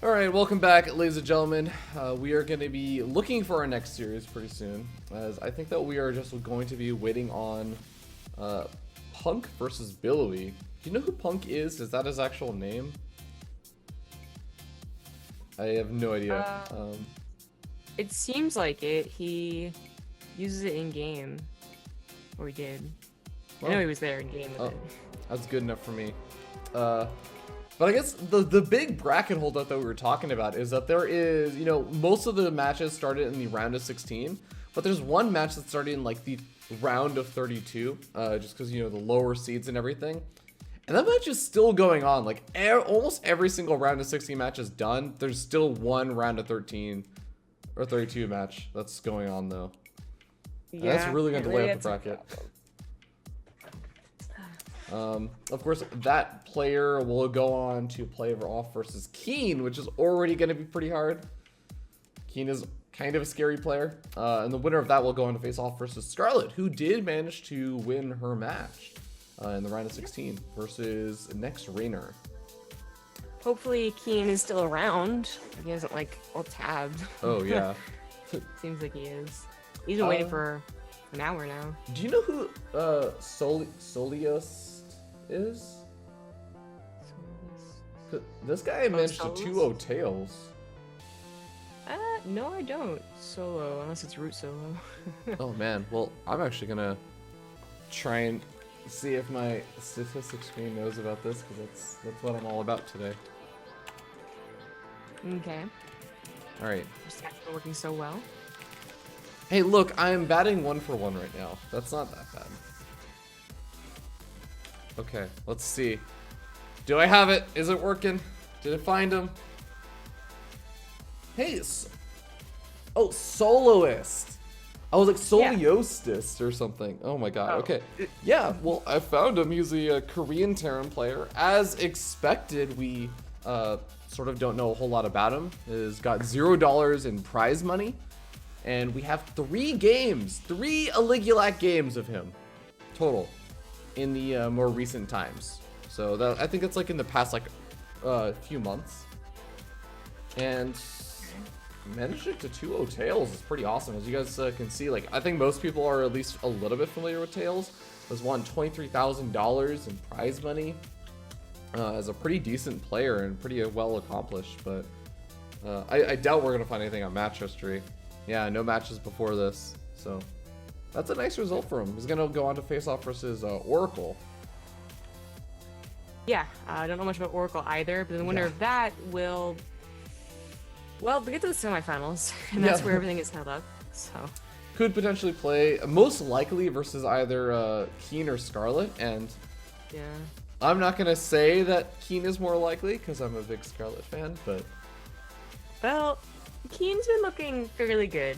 Alright, welcome back, ladies and gentlemen. We are going to be looking for our next series pretty soon, as I think that we are just going to be waiting on Punk versus Billowy. Do you know who Punk is? Is that his actual name? I have no idea. It seems like it. He uses it in game, or he did. Well, I know he was there in game with it. That's good enough for me. But I guess the big bracket holdup that we were talking about is that there is, you know, most of the matches started in the round of 16, but there's one match that started in like the round of 32, just because, you know, the lower seeds and everything. And that match is still going on. Like almost every single round of 16 match is done. There's still one round of 13 or 32 match that's going on though. And Yeah, that's really going to delay up the bracket. Of course, that player will go on to play off versus Keen, which is already going to be pretty hard. Keen is kind of a scary player. And the winner of that will go on to face off versus Scarlet, who did manage to win her match in the round of 16 versus next Rainer. Hopefully Keen is still around. He hasn't like all tabbed. Oh, yeah. Seems like he is. He's been waiting for an hour now. Do you know who Solios is? This guy managed to 2-0 Tails. No, I don't. Solo, unless it's root solo. Oh man, well, I'm actually gonna try and see if my statistics screen knows about this, because that's what I'm all about today. Okay. Alright. Your stats are working so well. Hey, look, I'm batting 1 for 1 right now. That's not that bad. Okay, let's see. Do I have it? Is it working? Did it find him? Hey, oh, soloist. I was like Soliostist or something. Oh my god. Oh. Okay. Yeah, well, I found him. He's a Korean Terran player. As expected, we sort of don't know a whole lot about him. He's got $0 in prize money. And we have 3 games, 3 Olimoleague games of him total in the more recent times. So that, I think it's like in the past like few months. And managing to 2-0 Tails is pretty awesome. As you guys can see, like I think most people are at least a little bit familiar with Tails. Has won $23,000 in prize money. As a pretty decent player and pretty well accomplished, but I doubt we're gonna find anything on match history. Yeah, no matches before this, so that's a nice result for him. He's gonna go on to face off versus Oracle. Yeah, I don't know much about Oracle either, but the winner of that will, well, we get to the semifinals, and that's where everything is held up. So could potentially play most likely versus either Keen or Scarlet, and yeah, I'm not gonna say that Keen is more likely because I'm a big Scarlet fan, but well, Keen's been looking fairly good.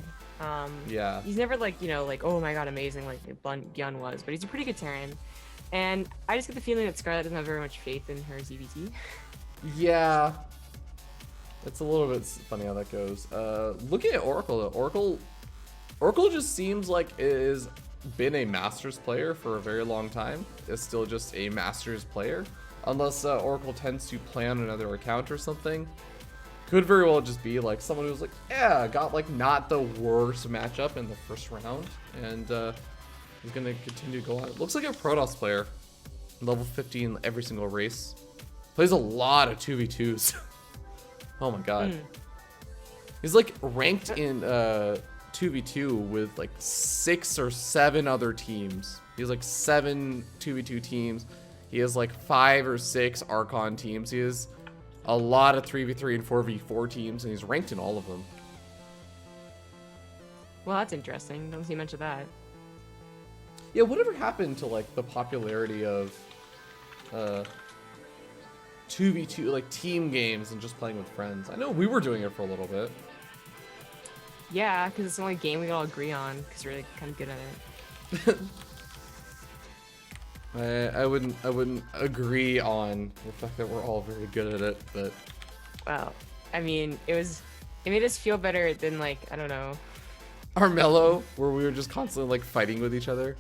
yeah, he's never like, you know, like, oh my god, amazing like Gyun was, but he's a pretty good Terran. And I just get the feeling that Scarlet doesn't have very much faith in her ZVT. yeah, it's a little bit funny how that goes. Looking at Oracle though, Oracle just seems like it has been a Masters player for a very long time. It's still just a Masters player, unless Oracle tends to play on another account or something. Could very well just be like someone who's like, yeah, got like not the worst matchup in the first round, and he's gonna continue to go on. It looks like a Protoss player, level 15 every single race. Plays a lot of 2v2s. Oh my god. He's like ranked in 2v2 with like 6 or 7 other teams. He has like 7 2v2 teams. He has like 5 or 6 Archon teams. He has a lot of 3v3 and 4v4 teams, and he's ranked in all of them. Well, that's interesting. Don't see much of that. Yeah, whatever happened to like the popularity of 2v2, like team games and just playing with friends? I know we were doing it for a little bit. Yeah, because it's the only game we all agree on, because we're like, kind of good at it. I wouldn't agree on the fact that we're all very good at it, but Well, I mean, it made us feel better than like, I don't know. Armello, where we were just constantly like fighting with each other.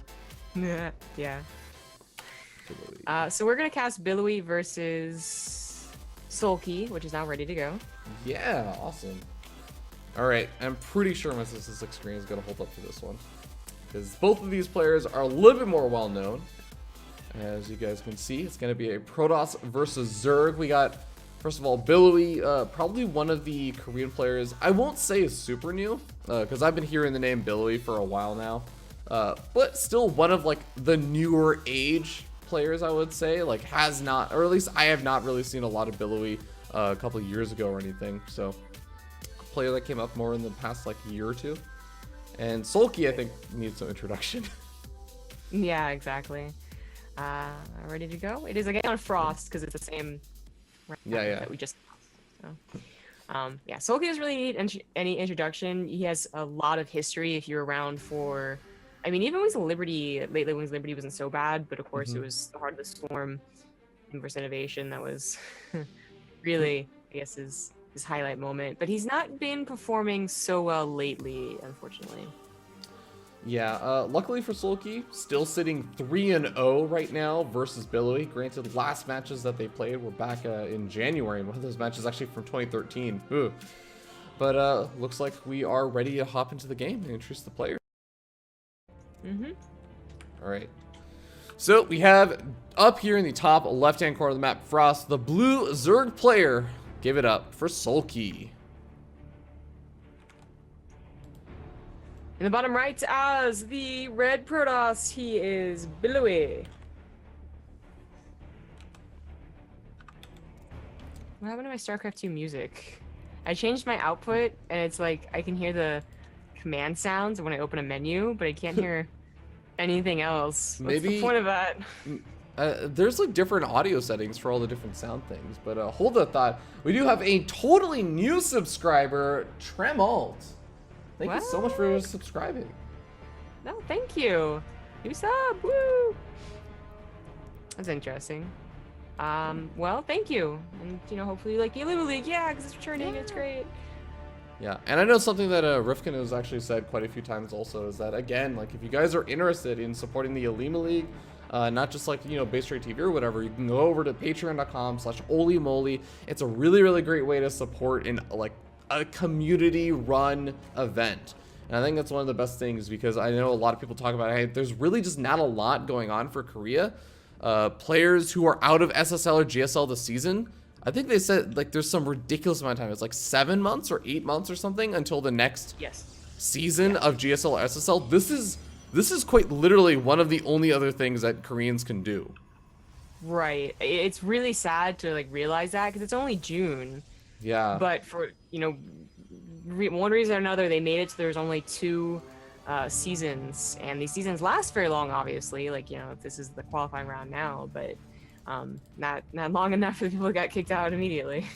Yeah. So we're gonna cast Billowy versus Soulkey, which is now ready to go. Yeah, awesome. All right, I'm pretty sure my statistics screen is going to hold up for this one, because both of these players are a little bit more well-known. As you guys can see, it's going to be a Protoss versus Zerg. We got, first of all, Billowy, probably one of the Korean players. I won't say is super new, because I've been hearing the name Billowy for a while now. But still one of like the newer age players, I would say. Like has not, or at least I have not really seen a lot of Billowy a couple of years ago or anything. So a player that came up more in the past like year or two. And Soulkey, I think, needs some introduction. Yeah, exactly. Ready to go? It is again on Frost because it's the same round that we just so. Yeah, Soulkey doesn't really need any introduction. He has a lot of history if you're around for, I mean, even when Liberty, lately when Liberty wasn't so bad, but of course it was the Heart of the Storm versus Innovation that was really, I guess, his highlight moment. But he's not been performing so well lately, unfortunately. Yeah, luckily for Soulkey, still sitting 3-0 right now versus Billowy. Granted, last matches that they played were back in January. One of those matches actually from 2013. Ooh. But looks like we are ready to hop into the game and introduce the players. All right. So we have up here in the top left-hand corner of the map, Frost, the blue Zerg player. Give it up for Soulkey. In the bottom right, as the red Protoss, he is Billowy. What happened to my StarCraft 2 music? I changed my output, and it's like I can hear the command sounds when I open a menu, but I can't hear anything else. What's the point of that? There's like different audio settings for all the different sound things, but hold that thought. We do have a totally new subscriber, Tremalt. Thank you so much for subscribing. No, thank you. New sub, woo! That's interesting. Well, thank you. And, you know, hopefully you like the Olimoleague. Yeah, because it's returning, it's great. Yeah, and I know something that Rifkin has actually said quite a few times also is that, again, like, if you guys are interested in supporting the Olimoleague, not just like, you know, BaseTradeTV or whatever, you can go over to patreon.com/Olimoleague. It's a really, really great way to support in, like, a community-run event. And I think that's one of the best things, because I know a lot of people talk about, hey, there's really just not a lot going on for Korea. Players who are out of SSL or GSL this season, I think they said like there's some ridiculous amount of time. It's like 7 months or 8 months or something until the next season of GSL or SSL. This is quite literally one of the only other things that Koreans can do. Right. It's really sad to like realize that, because it's only June. Yeah. But for, you know, one reason or another, they made it so there's only 2 seasons, and these seasons last very long, obviously. Like, you know, this is the qualifying round now, but not long enough for the people who got kicked out immediately.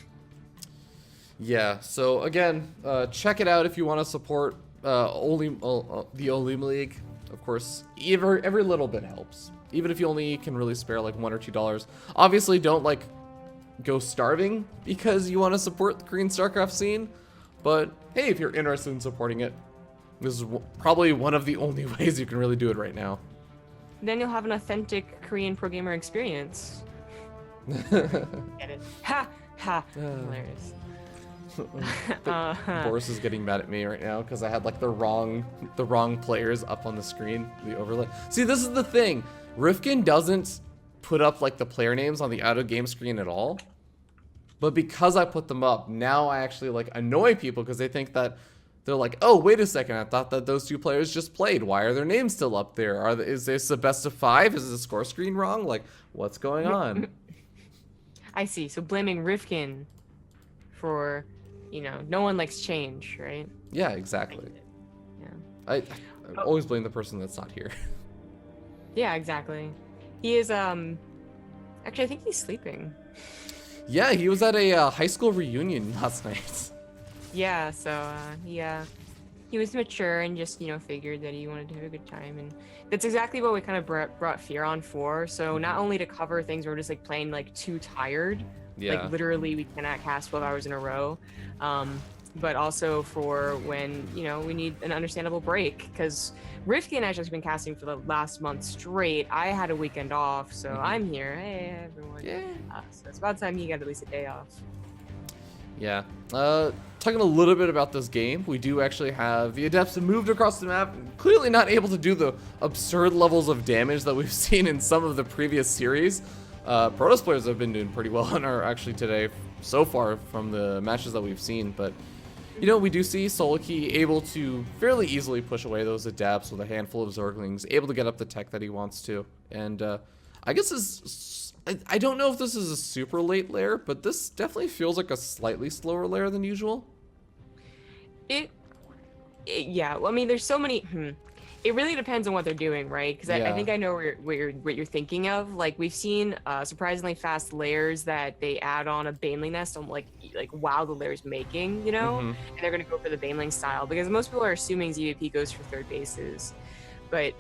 Yeah. So again, check it out if you want to support the Olimoleague. Of course, every little bit helps. Even if you only can really spare like $1 or $2. Obviously, don't like go starving because you want to support the Korean StarCraft scene, but hey, if you're interested in supporting it, this is probably one of the only ways you can really do it right now. Then you'll have an authentic Korean pro gamer experience. Get it? Ha! Ha! Hilarious. Boris is getting mad at me right now because I had like the wrong players up on the screen, the overlay. See, this is the thing. Rifkin doesn't put up like the player names on the out of game screen at all, but because I put them up, now I actually like annoy people because they think that they're like, oh, wait a second, I thought that those 2 players just played. Why are their names still up there? Is this a best of 5? Is the score screen wrong? Like, what's going on? I see. So blaming Rifkin for, you know, no one likes change, right? Yeah, exactly. Yeah. I always blame the person that's not here. Yeah, exactly. He is, actually, I think he's sleeping. Yeah, he was at a high school reunion last night. Yeah, so, he was mature and just, you know, figured that he wanted to have a good time, and that's exactly what we kind of brought Fear on for. So not only to cover things, we're just, like, playing, like, too tired. Yeah. Like, literally, we cannot cast 12 hours in a row. but also for when, you know, we need an understandable break, because Rifty and I have been casting for the last month straight. I had a weekend off, so I'm here. Hey, everyone. Yeah. So it's about time you get at least a day off. Yeah. Talking a little bit about this game, we do actually have the Adepts moved across the map, clearly not able to do the absurd levels of damage that we've seen in some of the previous series. Protoss players have been doing pretty well and are actually today so far from the matches that we've seen, but you know, we do see Soulkey able to fairly easily push away those Adepts with a handful of Zerglings, able to get up the tech that he wants to, and I guess I don't know if this is a super late lair, but this definitely feels like a slightly slower lair than usual. Yeah, well, I mean, there's so many. It really depends on what they're doing, right? Because I think I know what you're thinking of. Like, we've seen surprisingly fast layers that they add on a Baneling nest on like while the layer's making, you know, and they're gonna go for the Baneling style because most people are assuming ZVP goes for third bases, but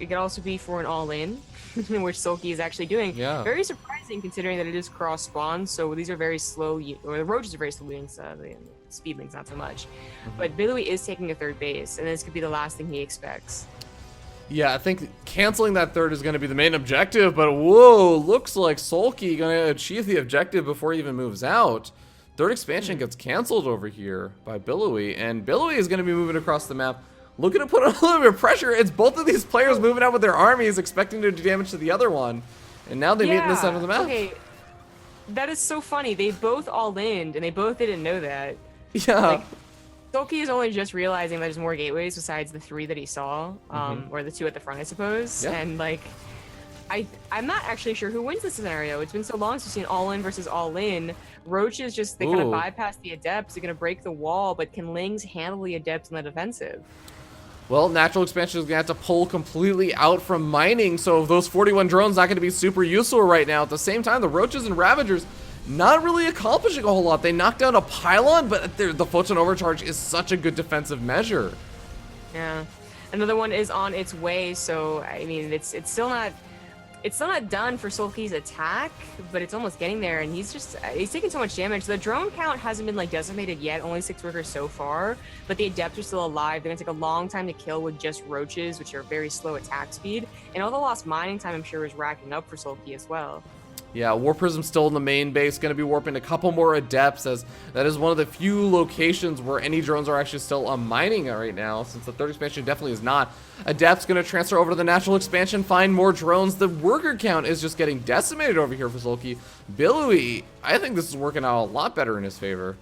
it could also be for an all-in, which Soulkey is actually doing. Yeah. Very surprising considering that it is cross spawn. So these are very slow, or the roaches are very slow units. The speedlings not so much. But Billowy is taking a third base, and this could be the last thing he expects. Yeah, I think canceling that third is going to be the main objective, but whoa, looks like Soulkey going to achieve the objective before he even moves out. Third expansion gets canceled over here by Billowy, and Billowy is going to be moving across the map, looking to put on a little bit of pressure. It's both of these players moving out with their armies, expecting to do damage to the other one, and now they meet in this side of the map. Okay, that is so funny. They both all-ined, and they both didn't know that. Yeah. Like, Soulkey is only just realizing there's more gateways besides the 3 that he saw, or the 2 at the front, I suppose. Yeah. And like, I'm not actually sure who wins this scenario. It's been so long since we've seen all in versus all in. Roaches just, they kind of bypass the Adepts. They're gonna break the wall, but can Lings handle the Adepts in the defensive? Well, natural expansion is gonna have to pull completely out from mining, so those 41 drones not gonna be super useful right now. At the same time, the Roaches and Ravagers not really accomplishing a whole lot. They knocked down a pylon, but the photon overcharge is such a good defensive measure. Yeah, another one is on its way. So I mean, it's still not done for Soulkey's attack, but it's almost getting there. And he's taking so much damage. The drone count hasn't been like decimated yet. Only 6 workers so far, but the Adepts are still alive. They're gonna take a long time to kill with just Roaches, which are very slow attack speed. And all the lost mining time, I'm sure, is racking up for Soulkey as well. Yeah, War Prism still in the main base, going to be warping a couple more Adepts, as that is one of the few locations where any drones are actually still mining right now, since the third expansion definitely is not. Adepts going to transfer over to the natural expansion, find more drones. The worker count is just getting decimated over here for Soulkey. Billowy, I think this is working out a lot better in his favor.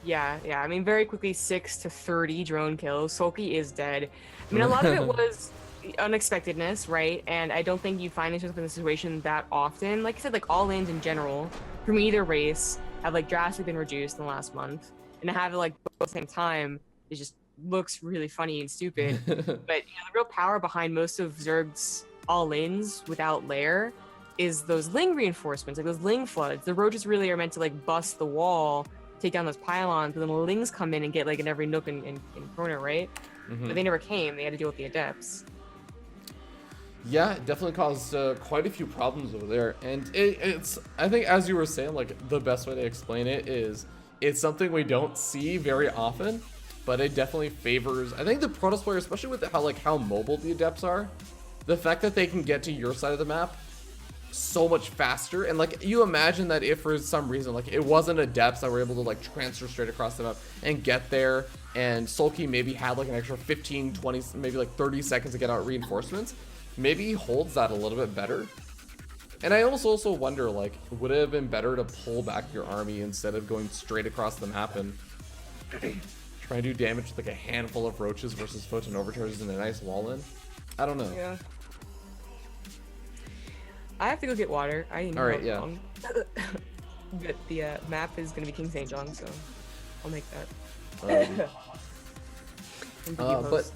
Yeah, I mean, very quickly, 6 to 30 drone kills. Soulkey is dead. I mean, a lot of it was unexpectedness, right? And I don't think you find yourself in a situation that often. Like I said, like all-ins in general from either race have like drastically been reduced in the last month, and to have it like both at the same time, it just looks really funny and stupid. But you know, the real power behind most of Zerg's all-ins without lair is those Ling reinforcements, like those Ling floods. The Roaches really are meant to like bust the wall, take down those pylons, and then the Lings come in and get like in every nook and corner, right? But they never came. They had to deal with the Adepts. Yeah, it definitely caused quite a few problems over there, and it's, I think, as you were saying, like, the best way to explain it is it's something we don't see very often, but it definitely favors, I think, the Protoss player, especially with how mobile the Adepts are. The fact that they can get to your side of the map so much faster, and like, you imagine that if for some reason, like, it wasn't Adepts that were able to like transfer straight across the map and get there, and Soulkey maybe had like an extra 15, 20, maybe like 30 seconds to get out reinforcements, maybe he holds that a little bit better. And I also wonder, like, would it have been better to pull back your army instead of going straight across the map and try and do damage with like a handful of Roaches versus photon overcharges and a nice wall in? I don't know. Yeah. I have to go get water. All right, yeah. But the map is gonna be King Sejong, so I'll make that. But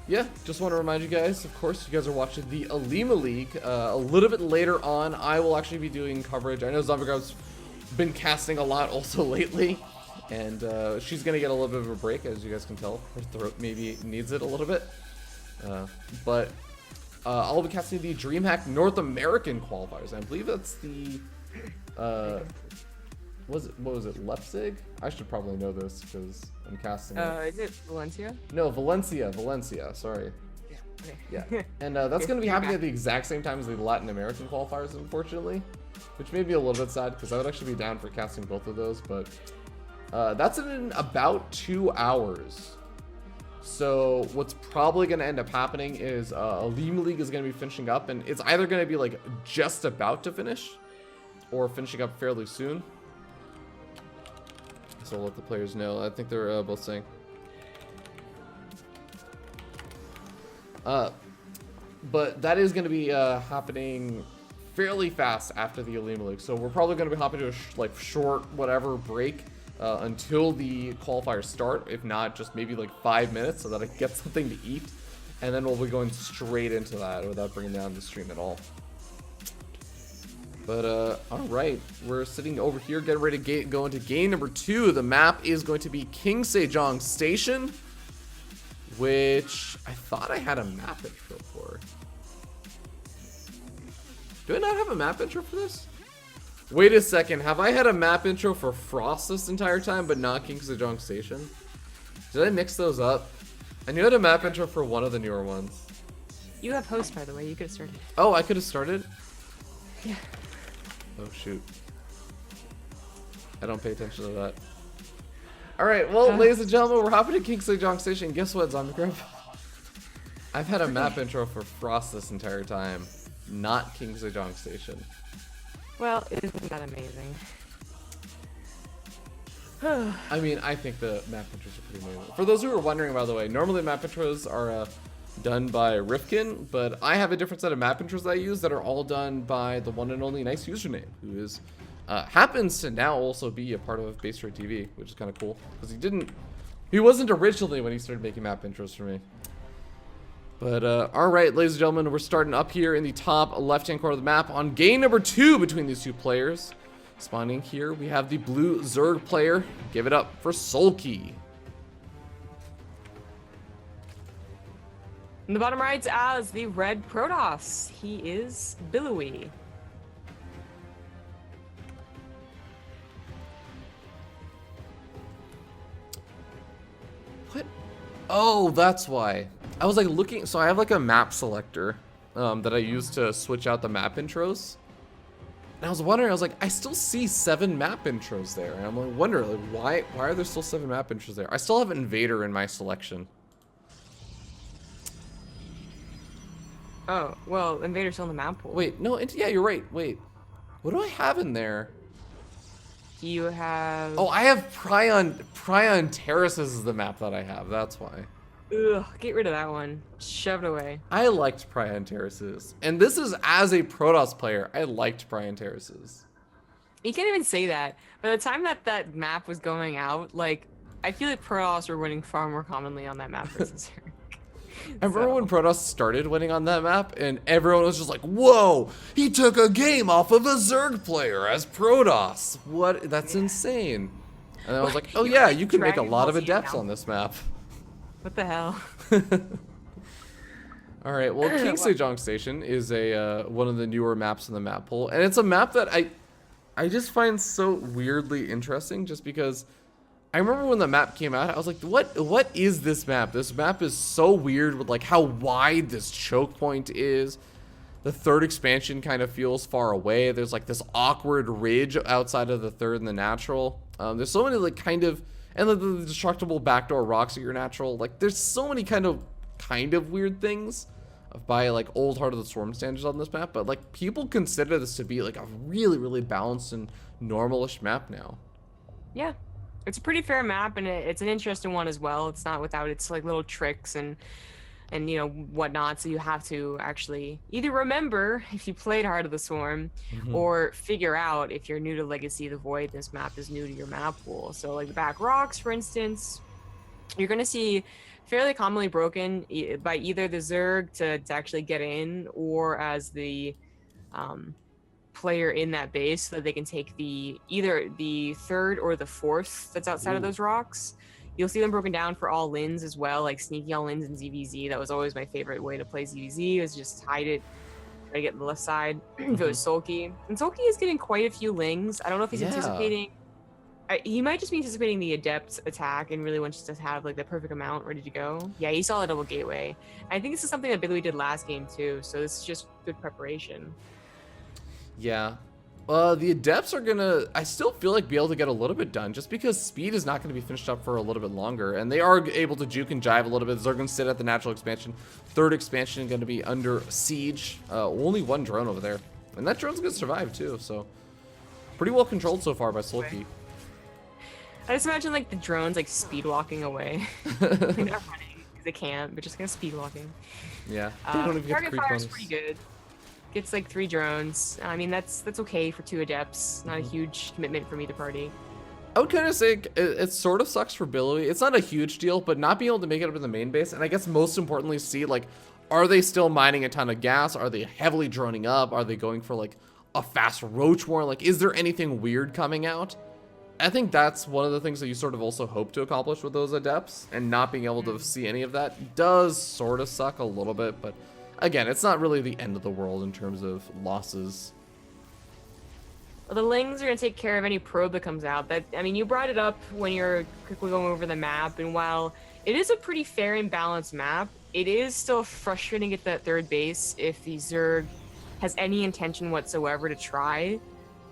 yeah, just want to remind you guys, of course, you guys are watching the Olimoleague. A little bit later on, I will actually be doing coverage. I know Zombie's been casting a lot also lately, and she's going to get a little bit of a break, as you guys can tell. Her throat maybe needs it a little bit. But I'll be casting the DreamHack North American qualifiers. I believe that's the what was it, Leipzig? I should probably know this because I'm casting it. Is it Valencia? No, Valencia, sorry. Yeah. Yeah. And that's going to be happening at the exact same time as the Latin American qualifiers, unfortunately. Which made me a little bit sad because I would actually be down for casting both of those, but that's in about 2 hours. So what's probably going to end up happening is Olimoleague is going to be finishing up, and it's either going to be like just about to finish or finishing up fairly soon. So I'll let the players know. I think they're both saying. But that is going to be happening fairly fast after the Olimoleague. So we're probably going to be hopping to a short whatever break until the qualifiers start. If not, just maybe like 5 minutes so that I can get something to eat. And then we'll be going straight into that without bringing down the stream at all. But all right, we're sitting over here getting ready to go into game number 2. The map is going to be King Sejong Station, which I thought I had a map intro for. Do I not have a map intro for this? Wait a second, have I had a map intro for Frost this entire time, but not King Sejong Station? Did I mix those up? I knew I had a map intro for one of the newer ones. You have host, by the way. You could have started. Oh, I could have started? Yeah. Oh, shoot. I don't pay attention to that. Alright, well, ladies and gentlemen, we're hopping to King Sejong Station. Guess what, Zombie Grub? I've had a map intro for Frost this entire time, not King Sejong Station. Well, isn't that amazing? I mean, I think the map intros are pretty amazing. For those who are wondering, by the way, normally map intros are done by Rifkin, but I have a different set of map intros that I use that are all done by the one and only Nice Username, who is happens to now also be a part of BaseTradeTV, which is kind of cool because he wasn't originally when he started making map intros for me. But all right, ladies and gentlemen, we're starting up here in the top left-hand corner of the map on game number 2 between these two players. Spawning here, we have the blue Zerg player. Give it up for Soulkey. In the bottom right, as the red Protoss, he is Billowy. What? Oh, that's why. I was like looking, so I have like a map selector that I use to switch out the map intros. And I was wondering, I was like, I still see 7 map intros there. And I'm like, wondering, like, why are there still 7 map intros there? I still have Invader in my selection. Oh, well, Invader's still in the map pool. Wait, no, yeah, you're right. Wait, what do I have in there? You have... Oh, I have Prion Terraces is the map that I have. That's why. Ugh, get rid of that one. Shove it away. I liked Prion Terraces. And this is as a Protoss player, I liked Prion Terraces. You can't even say that. By the time that map was going out, like, I feel like Protoss were winning far more commonly on that map versus Zerg. I remember when Protoss started winning on that map, and everyone was just like, whoa, he took a game off of a Zerg player as Protoss. What? That's insane. And I was like, oh yeah, you can make a lot of adepts on this map. What the hell? All right, well, King Sejong Station is a one of the newer maps in the map pool, and it's a map that I just find so weirdly interesting, just because I remember when the map came out, I was like, what is this map? This map is so weird with like how wide this choke point is. The third expansion kind of feels far away. There's like this awkward ridge outside of the third and the natural. There's so many like kind of, and the destructible backdoor rocks at your natural. Like there's so many kind of weird things by like old Heart of the Swarm standards on this map. But like people consider this to be like a really, really balanced and normalish map now. Yeah. It's a pretty fair map, and it's an interesting one as well. It's not without its like little tricks and you know whatnot. So you have to actually either remember if you played Heart of the Swarm, or figure out if you're new to Legacy of the Void. This map is new to your map pool. So like the back rocks, for instance, you're gonna see fairly commonly broken by either the Zerg to actually get in, or as the player in that base, so that they can take either the third or the fourth that's outside of those rocks. You'll see them broken down for all lins as well, like sneaky all lins and ZVZ. That was always my favorite way to play ZVZ, was just hide it, try to get the left side. If it was Soulkey. And Soulkey is getting quite a few lings. I don't know if he's anticipating He might just be anticipating the Adept's attack and really wants to have like the perfect amount ready to go. Yeah, he saw a double gateway. I think this is something that Billowy did last game too, so this is just good preparation. Yeah. The Adepts are gonna, I still feel like, be able to get a little bit done just because speed is not going to be finished up for a little bit longer. And they are able to juke and jive a little bit. They're going to sit at the natural expansion. Third expansion going to be under siege. Only one drone over there. And that drone's going to survive too, so pretty well controlled so far by Soulkey. I just imagine like the drones like speed walking away. They're not running because they can't, but just kind of speed walking. Yeah. They don't even target fire is pretty good. Gets like 3 drones. I mean, that's okay for 2 Adepts. Not a huge commitment from either party. I would kind of say it sort of sucks for Billowy. It's not a huge deal, but not being able to make it up in the main base, and I guess most importantly, see, like, are they still mining a ton of gas? Are they heavily droning up? Are they going for, like, a fast roach war? Like, is there anything weird coming out? I think that's one of the things that you sort of also hope to accomplish with those Adepts, and not being able to see any of that does sort of suck a little bit, but again, it's not really the end of the world in terms of losses. Well, the Lings are going to take care of any probe that comes out. I mean, you brought it up when you're quickly going over the map, and while it is a pretty fair and balanced map, it is still frustrating at that third base if the Zerg has any intention whatsoever to try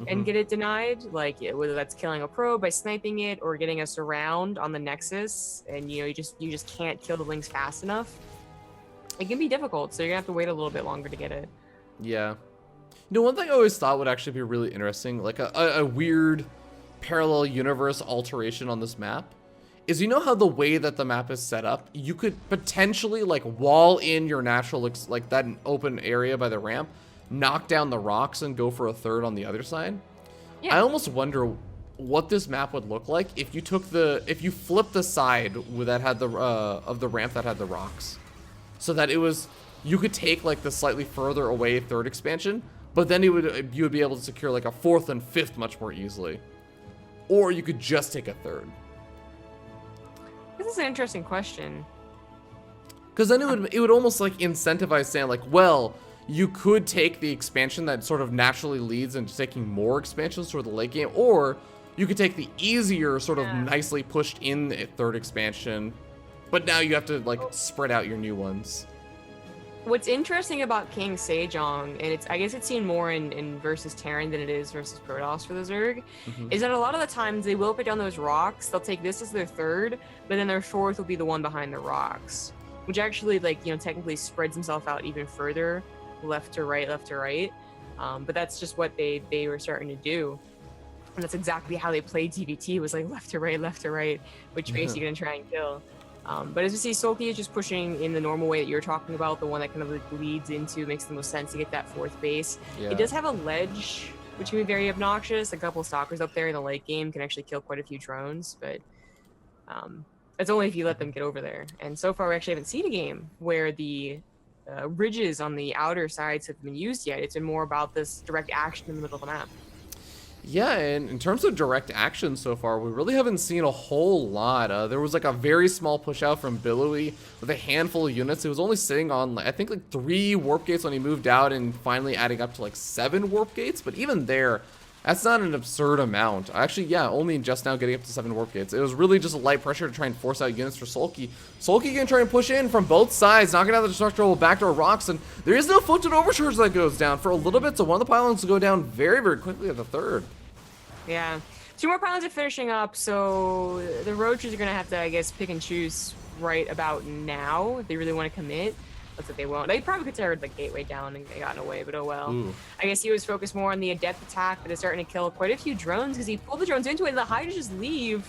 and get it denied. Like, whether that's killing a probe by sniping it or getting us around on the Nexus, and you just can't kill the Lings fast enough. It can be difficult, so you're gonna have to wait a little bit longer to get it. Yeah. You know, one thing I always thought would actually be really interesting, like a weird parallel universe alteration on this map, is, you know how the way that the map is set up, you could potentially, like, wall in your natural, like, that open area by the ramp, knock down the rocks, and go for a third on the other side? Yeah. I almost wonder what this map would look like if you took if you flipped the side that had of the ramp that had the rocks. So that you could take like the slightly further away third expansion, but then you would be able to secure like a 4th and 5th much more easily. Or you could just take a 3rd. This is an interesting question. Because then it would almost like incentivize saying like, well, you could take the expansion that sort of naturally leads into taking more expansions toward the late game, or you could take the easier sort of nicely pushed in 3rd expansion. But now you have to, like, spread out your new ones. What's interesting about King Sejong, and I guess it's seen more in versus Terran than it is versus Protoss for the Zerg, is that a lot of the times they will put down those rocks. They'll take this as their 3rd, but then their 4th will be the one behind the rocks, which actually, like, technically spreads himself out even further, left to right, left to right. But that's just what they were starting to do. And that's exactly how they played TVT, was like left to right, which base you're going to try and kill. But as you see, Soulkey is just pushing in the normal way that you're talking about, the one that kind of like leads into, makes the most sense to get that 4th base. Yeah. It does have a ledge, which can be very obnoxious. A couple of stalkers up there in the late game can actually kill quite a few drones, but it's only if you let them get over there. And so far, we actually haven't seen a game where the ridges on the outer sides have been used yet. It's been more about this direct action in the middle of the map. Yeah, and in terms of direct action so far, we really haven't seen a whole lot. There was like a very small push out from Billowy with a handful of units. It was only sitting on, I think, like 3 warp gates when he moved out, and finally adding up to like 7 warp gates. But even there, that's not an absurd amount. Actually, yeah, only just now getting up to 7 warp gates. It was really just a light pressure to try and force out units for Soulkey. Soulkey can try and push in from both sides, knocking out the destructible backdoor rocks, and there is no foot to overcharge that goes down for a little bit, so one of the pylons will go down very, very quickly at the 3rd. Yeah. 2 more pylons are finishing up, so the roaches are going to have to, I guess, pick and choose right about now if they really want to commit. Looks like they won't. They probably could tear the gateway down and they got away, but oh well. Ooh. I guess he was focused more on the Adept attack, but it's starting to kill quite a few drones because he pulled the drones into it and the Hydras just leave.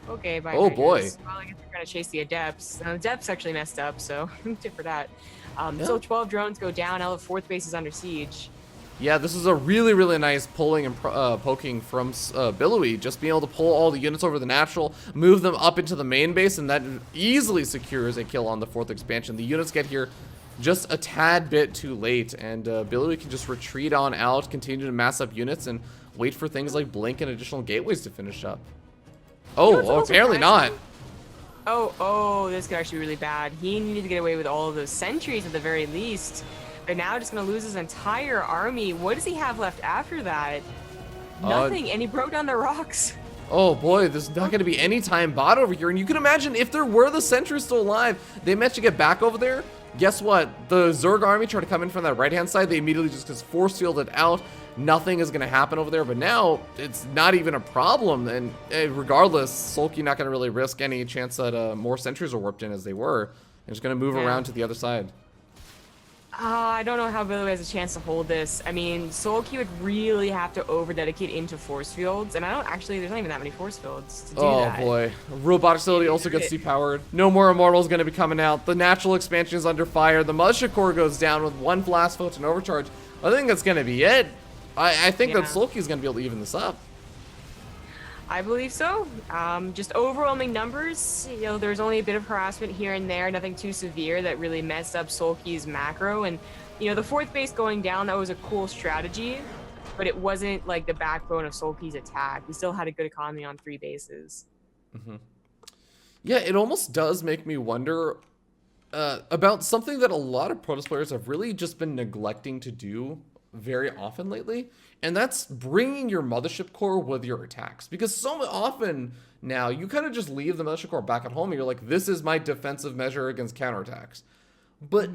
Okay, bye. Oh boy. Well, I guess they're going to chase the Adepts. The Adepts actually messed up, so tip for that. So 12 drones go down. Now the 4th base is under siege. Yeah, this is a really, really nice pulling and poking from Billowy. Just being able to pull all the units over the natural, move them up into the main base, and that easily secures a kill on the 4th expansion. The units get here just a tad bit too late, and Billowy can just retreat on out, continue to mass up units, and wait for things like Blink and additional gateways to finish up. Oh, apparently not. Oh, this could actually be really bad. He needed to get away with all of those sentries at the very least. They're now just going to lose his entire army. What does he have left after that? Nothing, and he broke down the rocks. Oh boy, there's not going to be any time bot over here. And you can imagine if there were the sentries still alive, they managed to get back over there. Guess what? The Zerg army tried to come in from that right-hand side. They immediately just force fielded out. Nothing is going to happen over there. But now it's not even a problem. And regardless, Soulkey not going to really risk any chance that more sentries are warped in as they were. They're just going to move around to the other side. I don't know how Billowy has a chance to hold this. I mean, Soulkey would really have to over-dedicate into force fields, and there's not even that many force fields to do that. Oh boy. Robotic facility also gets depowered. No more immortals going to be coming out. The natural expansion is under fire. The Mothership Core goes down with one blast photon overcharge. I think that's going to be it. I think that Soulkey is going to be able to even this up. I believe so. Just overwhelming numbers. You know, there's only a bit of harassment here and there, nothing too severe that really messed up Soulkey's macro. And, you know, the fourth base going down, that was a cool strategy, but it wasn't like the backbone of Soulkey's attack. He still had a good economy on 3 bases. Yeah, it almost does make me wonder about something that a lot of Protoss players have really just been neglecting to do very often lately, and that's bringing your Mothership Core with your attacks. Because so often now you kind of just leave the Mothership Core back at home and you're like, this is my defensive measure against counterattacks. But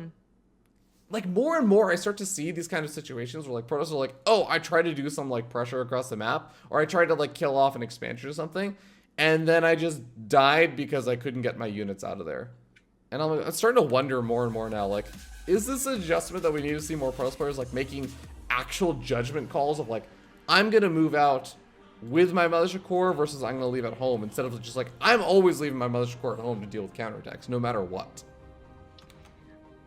like more and more I start to see these kind of situations where like Protoss are like, oh, I tried to do some like pressure across the map, or I tried to like kill off an expansion or something, and then I just died because I couldn't get my units out of there. And I'm starting to wonder more and more now, like, is this an adjustment that we need to see more Protoss players like making actual judgment calls of like, I'm gonna move out with my Mothership Core versus I'm gonna leave at home, instead of just like, I'm always leaving my Mothership Core at home to deal with counterattacks no matter what.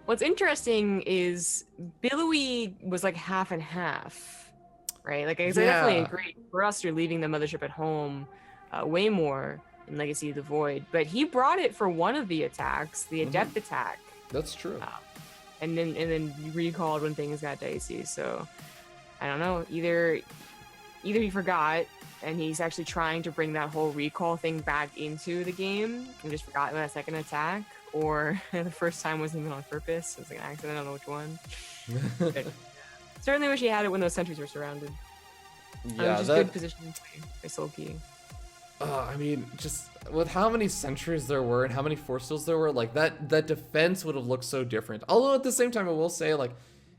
What's interesting is Billowy was like half and half, right? Like I definitely agree. For us, you're leaving the Mothership at home way more in Legacy of the Void, but he brought it for one of the attacks, the Adept attack. That's true. And then you recalled when things got dicey. So I don't know. Either he forgot and he's actually trying to bring that whole recall thing back into the game and just forgot that second attack, or the first time wasn't even on purpose. It was like an accident. I don't know which one. But certainly wish he had it when those sentries were surrounded. Yeah, just good positioning by Soulkey. I mean, just with how many sentries there were and how many force fields there were, like that defense would have looked so different. Although at the same time, I will say, like,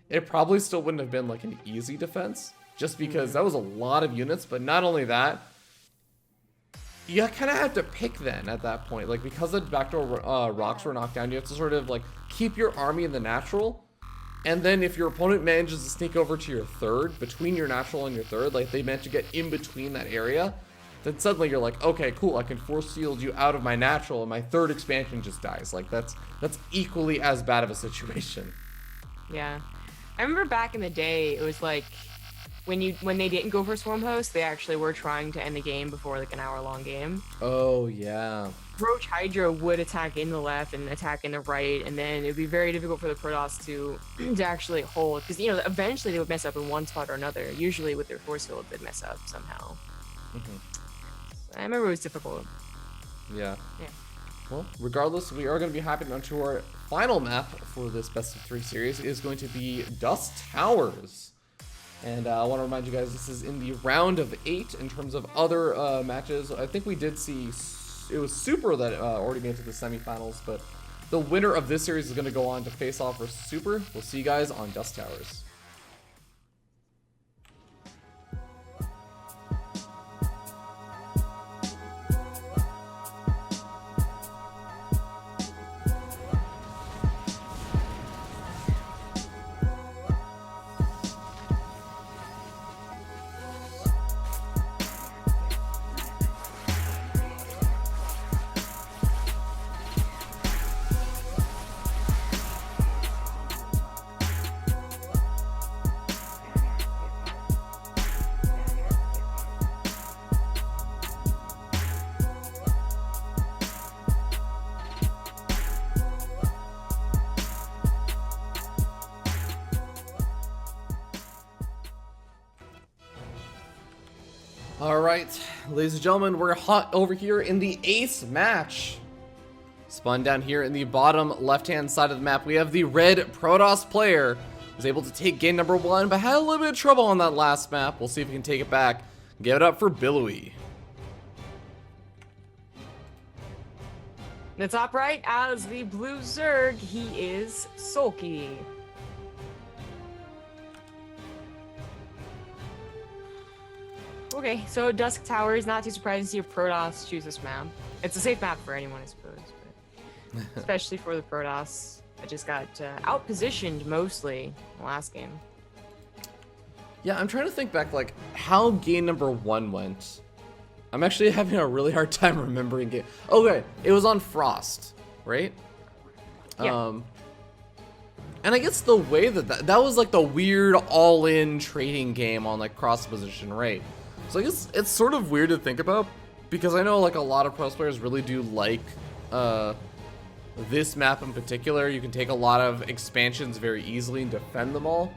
it probably still wouldn't have been like an easy defense, just because that was a lot of units. But not only that, you kind of have to pick then at that point, like, because the backdoor rocks were knocked down, you have to sort of like keep your army in the natural. And then if your opponent manages to sneak over to your third, between your natural and your third, like they manage to get in between that area, then suddenly you're like, okay, cool, I can force field you out of my natural and my third expansion just dies. Like that's equally as bad of a situation. Yeah. I remember back in the day, it was like when they didn't go for Swarm Host, they actually were trying to end the game before like an hour-long game. Oh, yeah. Roach Hydra would attack in the left and attack in the right, and then it would be very difficult for the Protoss to actually hold, because, you know, eventually they would mess up in one spot or another. Usually with their force field, they'd mess up somehow. I remember it was difficult. Yeah. Well, regardless, we are going to be hopping onto our final map for this best of 3 series. It is going to be Dusk Towers. And I want to remind you guys, this is in the round of 8 in terms of other matches. I think we did see, it was Super that already made it to the semifinals, but the winner of this series is going to go on to face off versus Super. We'll see you guys on Dusk Towers. Alright, ladies and gentlemen, we're hot over here in the ace match. Spun down here in the bottom left-hand side of the map, we have the red Protoss player who was able to take game number 1, but had a little bit of trouble on that last map. We'll see if we can take it back. Give it up for Billowy. The top right, as the blue Zerg, he is Soulkey. Okay, so Dusk Towers, not too surprising to see a Protoss choose this map. It's a safe map for anyone, I suppose, but especially for the Protoss. I just got out-positioned mostly in the last game. Yeah, I'm trying to think back, like, how game number 1 went. I'm actually having a really hard time remembering game. Okay, it was on Frost, right? Yeah. And I guess the way that was like the weird all-in trading game on like cross position, right? So I guess it's sort of weird to think about because I know like a lot of pro players really do like this map in particular. You can take a lot of expansions very easily and defend them all.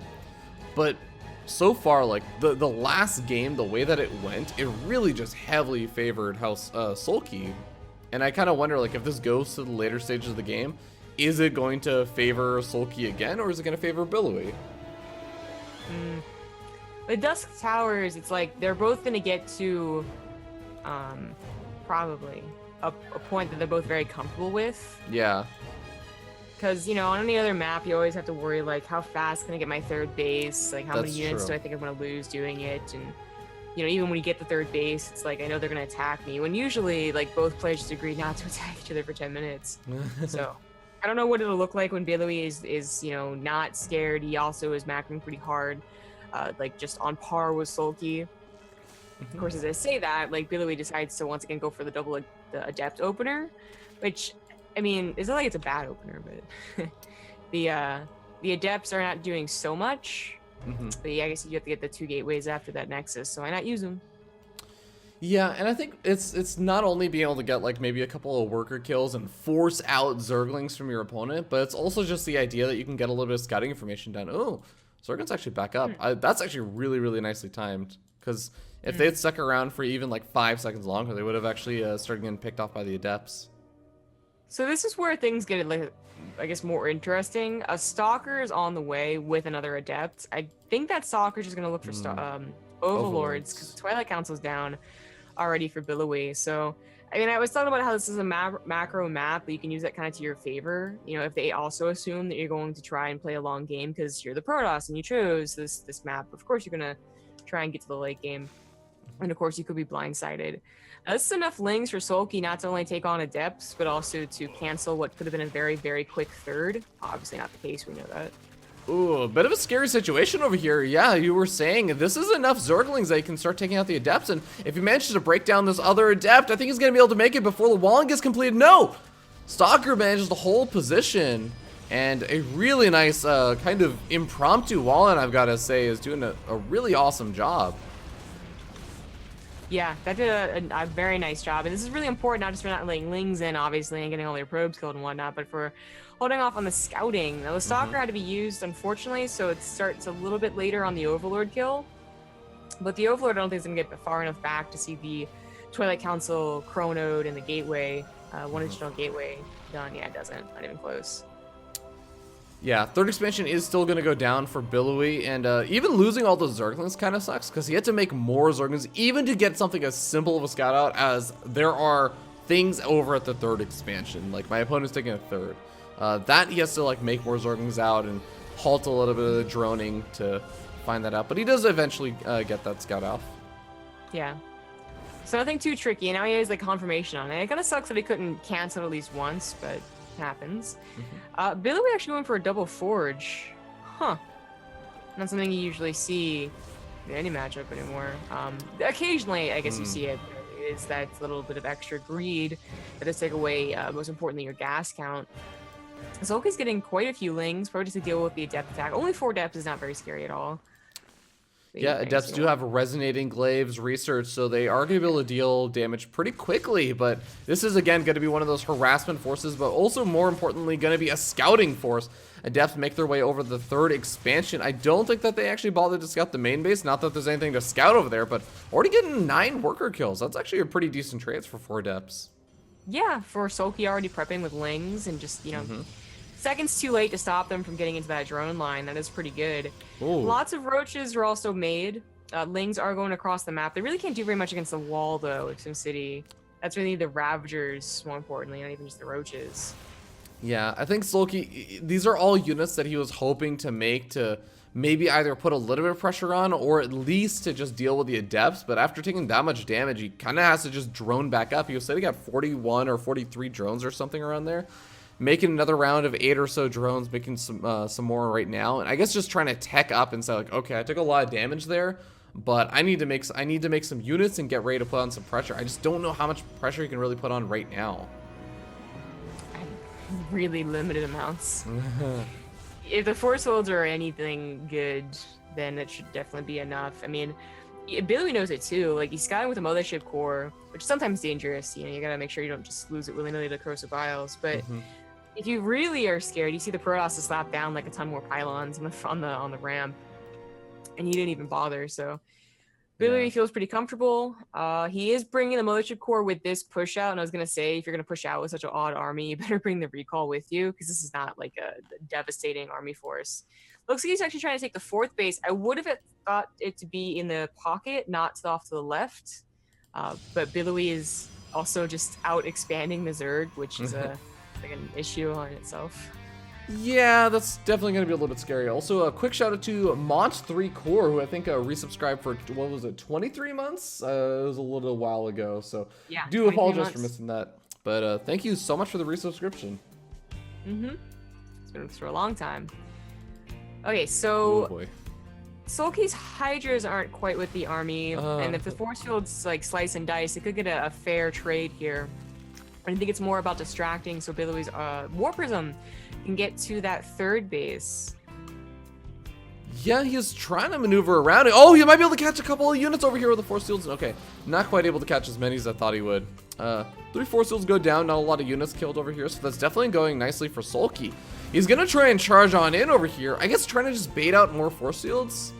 But so far, like the last game, the way that it went, it really just heavily favored Soulkey. And I kind of wonder like if this goes to the later stages of the game, is it going to favor Soulkey again, or is it going to favor Billowy? The Dusk Towers, it's like they're both going to get to probably a point that they're both very comfortable with. Yeah. Because, you know, on any other map, you always have to worry, like, how fast can I get my third base? Like, how many units do I think I'm going to lose doing it? And, you know, even when you get the third base, it's like, I know they're going to attack me. When usually, like, both players just agree not to attack each other for 10 minutes. So, I don't know what it'll look like when Billowy is, you know, not scared. He also is macroing pretty hard, like, just on par with Soulkey. Of course, as I say that, like, Billowy decides to once again go for the double the Adept opener, which... I mean, it's not like it's a bad opener, but the Adepts are not doing so much. But yeah, I guess you have to get the 2 gateways after that Nexus, so why not use them? Yeah, and I think it's not only being able to get like maybe a couple of worker kills and force out Zerglings from your opponent, but it's also just the idea that you can get a little bit of scouting information done. Oh, Zerglings actually back up. That's actually really, really nicely timed, because if they had stuck around for even like 5 seconds longer, they would have actually started getting picked off by the Adepts. So this is where things get, like, I guess, more interesting. A Stalker is on the way with another Adept. I think that Stalker's just going to look for Overlords, because Twilight Council's down already for Billowy. So, I mean, I was talking about how this is a macro map, but you can use that kind of to your favor. You know, if they also assume that you're going to try and play a long game because you're the Protoss and you chose this map, of course you're going to try and get to the late game. And of course, you could be blindsided. This is enough lings for Soulkey not to only take on Adepts, but also to cancel what could have been a very, very quick third. Obviously not the case, we know that. Ooh, a bit of a scary situation over here. Yeah, you were saying this is enough Zerglings that you can start taking out the Adepts, and if he manages to break down this other Adept, I think he's going to be able to make it before the wall gets completed. No! Stalker manages to hold position, and a really nice kind of impromptu wall-in, I've got to say, is doing a really awesome job. Yeah, that did a very nice job. And this is really important, not just for not letting lings in, obviously, and getting all their probes killed and whatnot, but for holding off on the scouting. Now, the Stalker had to be used, unfortunately, so it starts a little bit later on the Overlord kill. But the Overlord, I don't think is going to get far enough back to see the Twilight Council, Chronode, and the Gateway, one additional Gateway done. Yeah, it doesn't. Not even close. Yeah, third expansion is still going to go down for Billowy, and even losing all those Zerglings kind of sucks, because he had to make more Zerglings, even to get something as simple of a scout out as there are things over at the third expansion. Like, my opponent's taking a third. That he has to, like, make more Zerglings out and halt a little bit of the droning to find that out, but he does eventually get that scout out. Yeah. So nothing too tricky, and now he has, like, confirmation on it. It kind of sucks that he couldn't cancel at least once, but... happens. Billowy actually went for a double forge. Huh. Not something you usually see in any matchup anymore. Occasionally, I guess you see it. Is that little bit of extra greed that does take away, most importantly, your gas count. Soulkey's getting quite a few lings, probably just to deal with the Adept attack. Only 4 Adepts is not very scary at all. Yeah, Adepts do have resonating glaives research, so they are going to be able to deal damage pretty quickly, but this is, again, going to be one of those harassment forces, but also, more importantly, going to be a scouting force. Adepts make their way over the third expansion. I don't think that they actually bothered to scout the main base, not that there's anything to scout over there, but already getting 9 worker kills. That's actually a pretty decent trade for 4 Adepts. Yeah, for Soulkey already prepping with lings and just, you know... seconds too late to stop them from getting into that drone line. That is pretty good. Ooh. Lots of roaches are also made. Lings are going across the map. They really can't do very much against the wall, though, of SimCity. That's really the Ravagers, more importantly, not even just the Roaches. Yeah, I think Soulkey, these are all units that he was hoping to make to maybe either put a little bit of pressure on or at least to just deal with the Adepts. But after taking that much damage, he kind of has to just drone back up. He was saying he got 41 or 43 drones or something around there. Making another round of 8 or so drones, making some more right now. And I guess just trying to tech up and say, like, okay, I took a lot of damage there, but I need to make some units and get ready to put on some pressure. I just don't know how much pressure he can really put on right now. Really limited amounts. If the force holds are anything good, then it should definitely be enough. I mean, Billowy knows it too. Like, he's scouting with a mothership core, which is sometimes dangerous. You know, you gotta make sure you don't just lose it willy-nilly to Corrosive Isles. But if you really are scared, you see the Protoss to slap down like a ton more pylons on the ramp, and he didn't even bother. So Billowy feels pretty comfortable. He is bringing the mothership core with this push out, and I was gonna say, if you're gonna push out with such an odd army, you better bring the recall with you, because this is not like a devastating army force. Looks like he's actually trying to take the 4th base. I would have thought it to be in the pocket, not off to the left. But Billowy is also just out expanding the Zerg, which is like an issue on itself. Yeah, that's definitely going to be a little bit scary. Also, a quick shout out to Mont3 Core, who I think resubscribed for, what was it, 23 months? It was a little while ago, so yeah, do apologize for missing that. But thank you so much for the resubscription. It's been for a long time. Okay, so Soulkey's Hydras aren't quite with the army, and if the force fields like slice and dice, it could get a fair trade here. I think it's more about distracting, so Billowy's War Prism can get to that 3rd base. Yeah, he's trying to maneuver around it. Oh, he might be able to catch a couple of units over here with the force fields. Okay, not quite able to catch as many as I thought he would. 3 force fields go down, not a lot of units killed over here, so that's definitely going nicely for Soulkey. He's gonna try and charge on in over here. I guess trying to just bait out more force fields.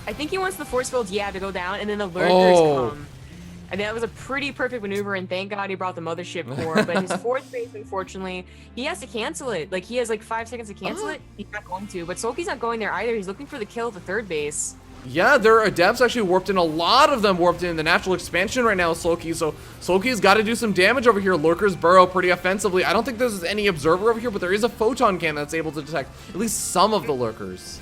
I think he wants the force fields, to go down, and then the lurkers come. And that was a pretty perfect maneuver, and thank God he brought the mothership core. But his 4th base, unfortunately, he has to cancel it. Like, he has like 5 seconds to cancel it. He's not going to. But Soulkey's not going there either. He's looking for the kill at the 3rd base. Yeah, their Adepts actually warped in. A lot of them warped in the natural expansion right now with Soulkey. So Soulkey's got to do some damage over here. Lurkers burrow pretty offensively. I don't think there's any observer over here, but there is a photon cannon that's able to detect at least some of the lurkers.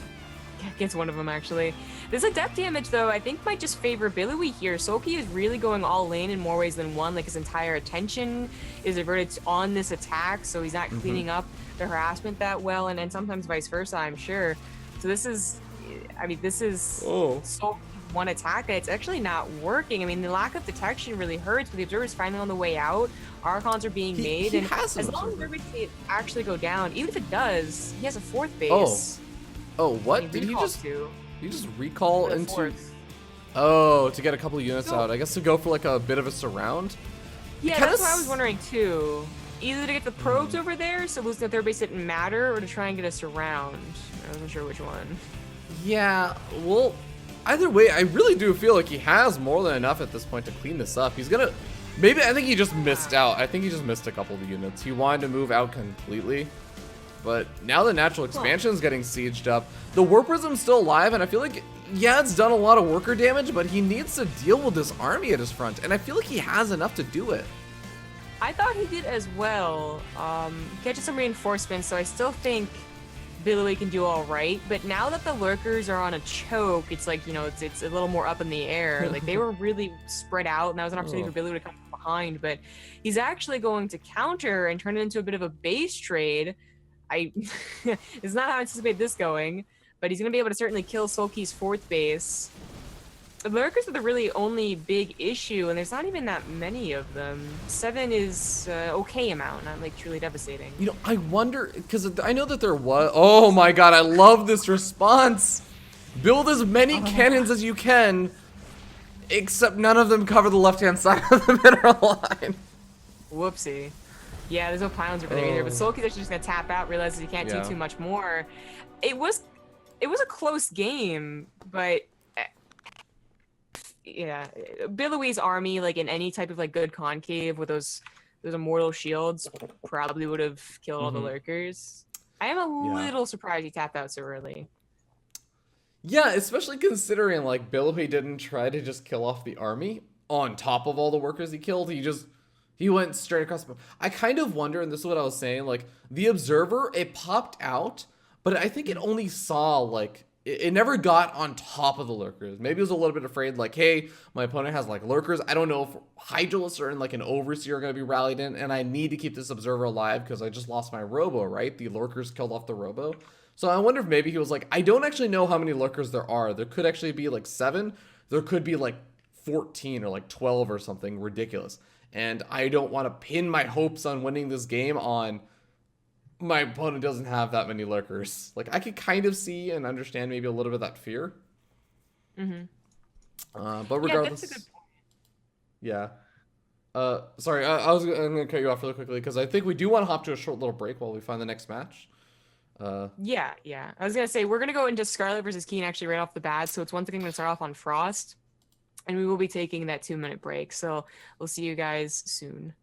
Gets one of them, actually. This Adept damage, though, I think might just favor Billowy here. Soulkey is really going all in more ways than one. Like, his entire attention is diverted on this attack, so he's not cleaning up the harassment that well, and sometimes vice versa, I'm sure. So this is, I mean, this is Soulkey's one attack, and it's actually not working. I mean, the lack of detection really hurts, but the observer's finally on the way out. Archons are being made, and as long as everything actually go down, even if it does, he has a 4th base. Oh, what? Did he just recall into... Oh, to get a couple of units out. I guess to go for like a bit of a surround. Yeah, that's what I was wondering too. Either to get the probes over there, so losing the 3rd base didn't matter, or to try and get a surround. I wasn't sure which one. Yeah, well, either way, I really do feel like he has more than enough at this point to clean this up. He's gonna... Maybe, I think he just missed out. I think he just missed a couple of units. He wanted to move out completely. But now the natural expansion is getting sieged up. The War Prism's still alive, and I feel like, yeah, it's done a lot of worker damage, but he needs to deal with this army at his front, and I feel like he has enough to do it. I thought he did as well. Catches some reinforcements, so I still think Billowy can do all right. But now that the lurkers are on a choke, it's like, you know, it's a little more up in the air. Like, they were really spread out, and that was an opportunity for Billowy to come from behind. But he's actually going to counter and turn it into a bit of a base trade. It's not how I anticipate this going, but he's going to be able to certainly kill Soulkey's 4th base. The lurkers are the really only big issue, and there's not even that many of them. 7 is okay amount, not like truly devastating. You know, I wonder, because I know that there was... Oh my god, I love this response! Build as many cannons as you can, except none of them cover the left-hand side of the mineral line. Whoopsie. Yeah, there's no pylons over there either, but Soulkey's actually just gonna tap out, realizes he can't do too much more. It was a close game, but yeah, Billowy's army, like in any type of like good concave with those immortal shields, probably would have killed all the lurkers. I am a little surprised he tapped out so early. Yeah, especially considering like Billowy didn't try to just kill off the army. on top of all the workers he killed. He went straight across. I kind of wonder, and this is what I was saying, like the observer, it popped out, but I think it only saw like it never got on top of the lurkers. Maybe it was a little bit afraid, like, hey, my opponent has like lurkers. I don't know if Hydralisk or like an overseer are going to be rallied in, and I need to keep this observer alive because I just lost my robo, right? The lurkers killed off the robo. So I wonder if maybe he was like, I don't actually know how many lurkers there are. There could actually be like 7. There could be like 14 or like 12 or something ridiculous. And I don't want to pin my hopes on winning this game on my opponent doesn't have that many lurkers. Like, I could kind of see and understand maybe a little bit of that fear. But regardless, that's a good point. Yeah. Sorry, I'm going to cut you off really quickly because I think we do want to hop to a short little break while we find the next match. Yeah. I was gonna say we're gonna go into Scarlet versus Keen actually right off the bat. So it's once again gonna start off on Frost, and we will be taking that 2-minute break. So we'll see you guys soon.